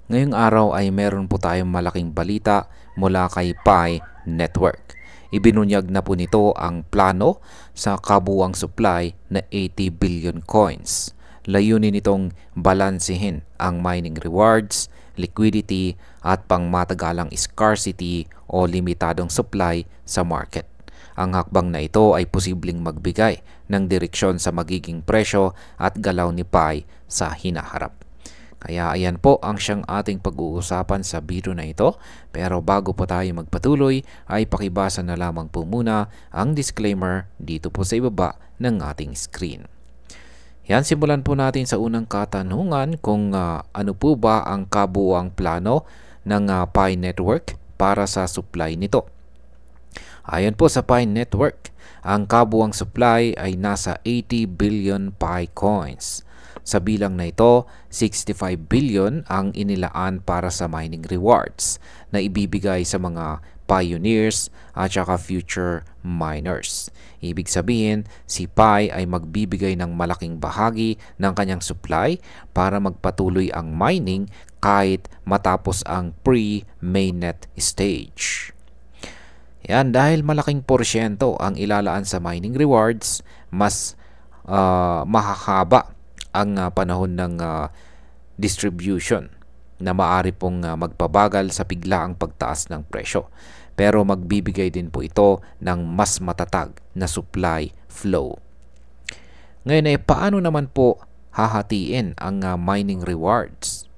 Ngayong araw ay meron po tayong malaking balita mula kay Pi Network. Ibinunyag na po nito ang plano sa kabuuang supply na 80 billion coins. Layunin nitong balansehin ang mining rewards, liquidity at pangmatagalang scarcity o limitadong supply sa market. Ang hakbang na ito ay posibleng magbigay ng direksyon sa magiging presyo at galaw ni Pi sa hinaharap. Kaya ayan po ang siyang ating pag-uusapan sa video na ito. Pero bago po tayo magpatuloy ay pakibasa na lamang po muna ang disclaimer dito po sa ibaba ng ating screen. Yan, simulan po natin sa unang katanungan kung ano po ba ang kabuuang plano ng Pi Network para sa supply nito. Ayon po sa Pi Network, ang kabuuang supply ay nasa 80 billion Pi coins. Sa bilang na ito, 65 billion ang inilaan para sa mining rewards na ibibigay sa mga pioneers at saka future miners. Ibig sabihin, si Pi ay magbibigay ng malaking bahagi ng kanyang supply para magpatuloy ang mining kahit matapos ang pre-mainnet stage. Yan, dahil malaking porsyento ang ilalaan sa mining rewards, mas mahahaba ang panahon ng distribution na maaari pong magpabagal sa biglaang pagtaas ng presyo. Pero magbibigay din po ito ng mas matatag na supply flow. Ngayon ay paano naman po hahatiin ang mining rewards?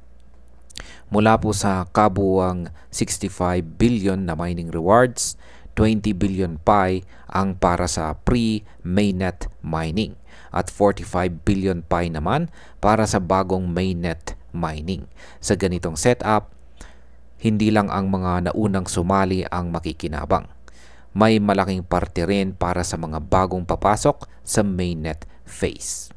Mula po sa kabuuang 65 billion na mining rewards, 20 billion Pi ang para sa pre-mainnet mining at 45 billion Pi naman para sa bagong mainnet mining. Sa ganitong setup, hindi lang ang mga naunang sumali ang makikinabang. May malaking parte rin para sa mga bagong papasok sa mainnet phase.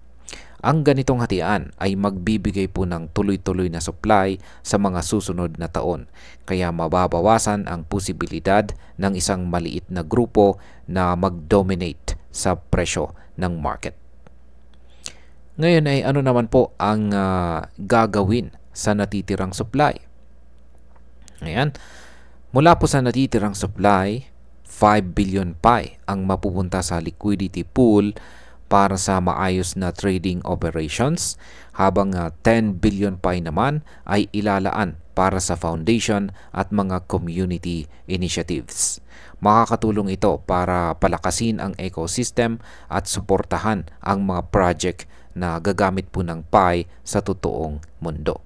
Ang ganitong hatian ay magbibigay po ng tuloy-tuloy na supply sa mga susunod na taon, kaya mababawasan ang posibilidad ng isang maliit na grupo na mag-dominate sa presyo ng market. Ngayon ay ano naman po ang gagawin sa natitirang supply? Ayan, mula po sa natitirang supply, 5 billion Pi ang mapupunta sa liquidity pool para sa maayos na trading operations, habang 10 billion Pi naman ay ilalaan para sa foundation at mga community initiatives. Makakatulong ito para palakasin ang ecosystem at suportahan ang mga project na gagamit po ng Pi sa totoong mundo.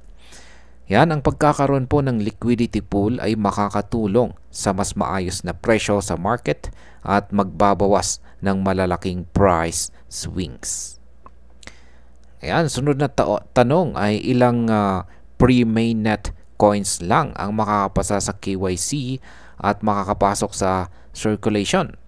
Yan, ang pagkakaroon po ng liquidity pool ay makakatulong sa mas maayos na presyo sa market at magbabawas ng malalaking price swings. Ayan, sunod na tanong ay ilang pre-mainnet coins lang ang makakapasa sa KYC at makakapasok sa circulation.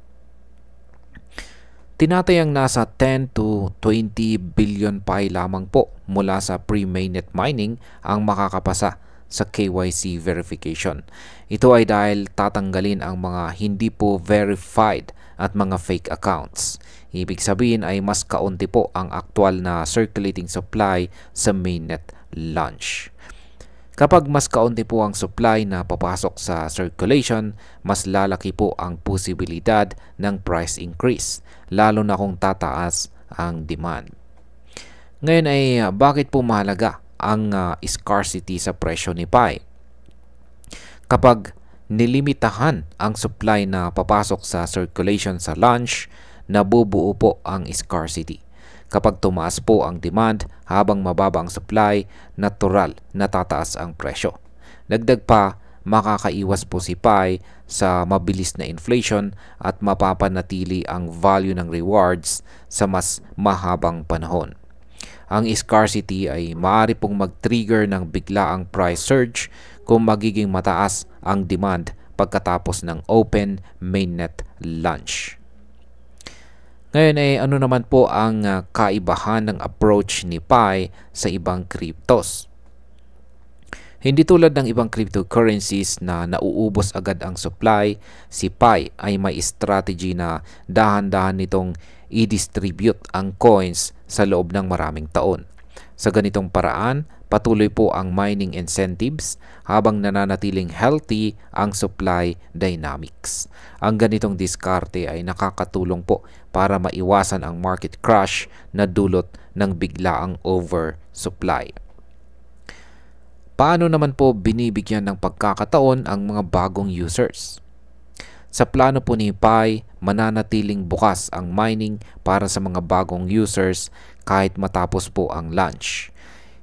Tinatayang nasa 10 to 20 billion Pi lamang po mula sa pre-mainnet mining ang makakapasa sa KYC verification. Ito ay dahil tatanggalin ang mga hindi po verified at mga fake accounts. Ibig sabihin ay mas kaunti po ang aktual na circulating supply sa mainnet launch. Kapag mas kaunti po ang supply na papasok sa circulation, mas lalaki po ang posibilidad ng price increase, lalo na kung tataas ang demand. Ngayon ay bakit po mahalaga ang scarcity sa presyo ni Pi? Kapag nilimitahan ang supply na papasok sa circulation sa launch, nabubuo po ang scarcity. Kapag tumaas po ang demand habang mababa ang supply, natural na tataas ang presyo. Dagdag pa, makakaiwas po si Pi sa mabilis na inflation at mapapanatili ang value ng rewards sa mas mahabang panahon. Ang scarcity ay maaari pong mag-trigger ng biglaang price surge kung magiging mataas ang demand pagkatapos ng open mainnet launch. Ngayon ay ano naman po ang kaibahan ng approach ni Pi sa ibang cryptos? Hindi tulad ng ibang cryptocurrencies na nauubos agad ang supply, si Pi ay may strategy na dahan-dahan nitong i-distribute ang coins sa loob ng maraming taon. Sa ganitong paraan, patuloy po ang mining incentives habang nananatiling healthy ang supply dynamics. Ang ganitong diskarte ay nakakatulong po para maiwasan ang market crash na dulot ng biglaang oversupply. Paano naman po binibigyan ng pagkakataon ang mga bagong users? Sa plano po ni Pi, mananatiling bukas ang mining para sa mga bagong users kahit matapos po ang launch.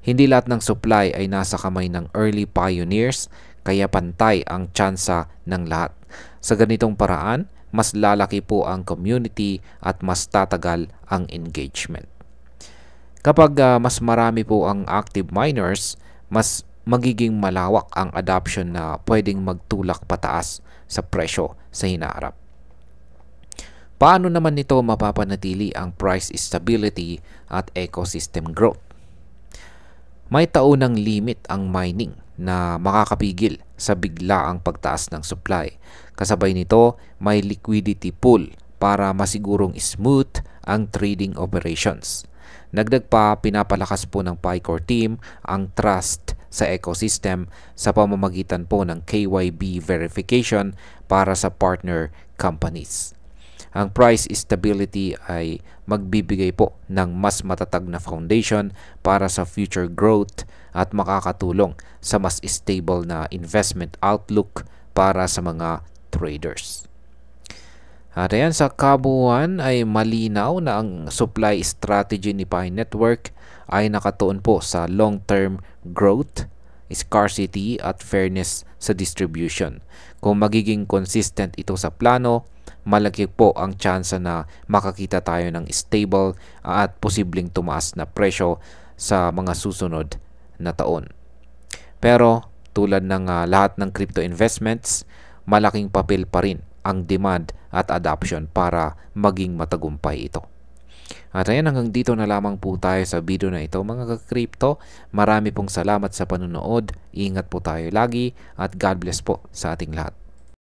Hindi lahat ng supply ay nasa kamay ng early pioneers, kaya pantay ang tsansa ng lahat. Sa ganitong paraan, mas lalaki po ang community at mas tatagal ang engagement. Kapag mas marami po ang active miners, mas magiging malawak ang adoption na pwedeng magtulak pataas sa presyo sa hinaharap. Paano naman nito mapapanatili ang price stability at ecosystem growth? May taunang limit ang mining na makakapigil sa biglaang pagtaas ng supply. Kasabay nito, may liquidity pool para masigurong smooth ang trading operations. Dagdag pa, pinapalakas po ng Pi-Core team ang trust sa ecosystem sa pamamagitan po ng KYB verification para sa partner companies. Ang price stability ay magbibigay po ng mas matatag na foundation para sa future growth at makakatulong sa mas stable na investment outlook para sa mga traders. At ayan, sa kabuuan ay malinaw na ang supply strategy ni Pi Network ay nakatuon po sa long-term growth, scarcity at fairness sa distribution. Kung magiging consistent ito sa plano, malaki po ang tsansa na makakita tayo ng stable at posibleng tumaas na presyo sa mga susunod na taon. Pero tulad ng lahat ng crypto investments, malaking papel pa rin ang demand at adoption para maging matagumpay ito. At ayan, hanggang dito na lamang po tayo sa video na ito mga ka-crypto. Marami pong salamat sa panunood. Ingat po tayo lagi at God bless po sa ating lahat.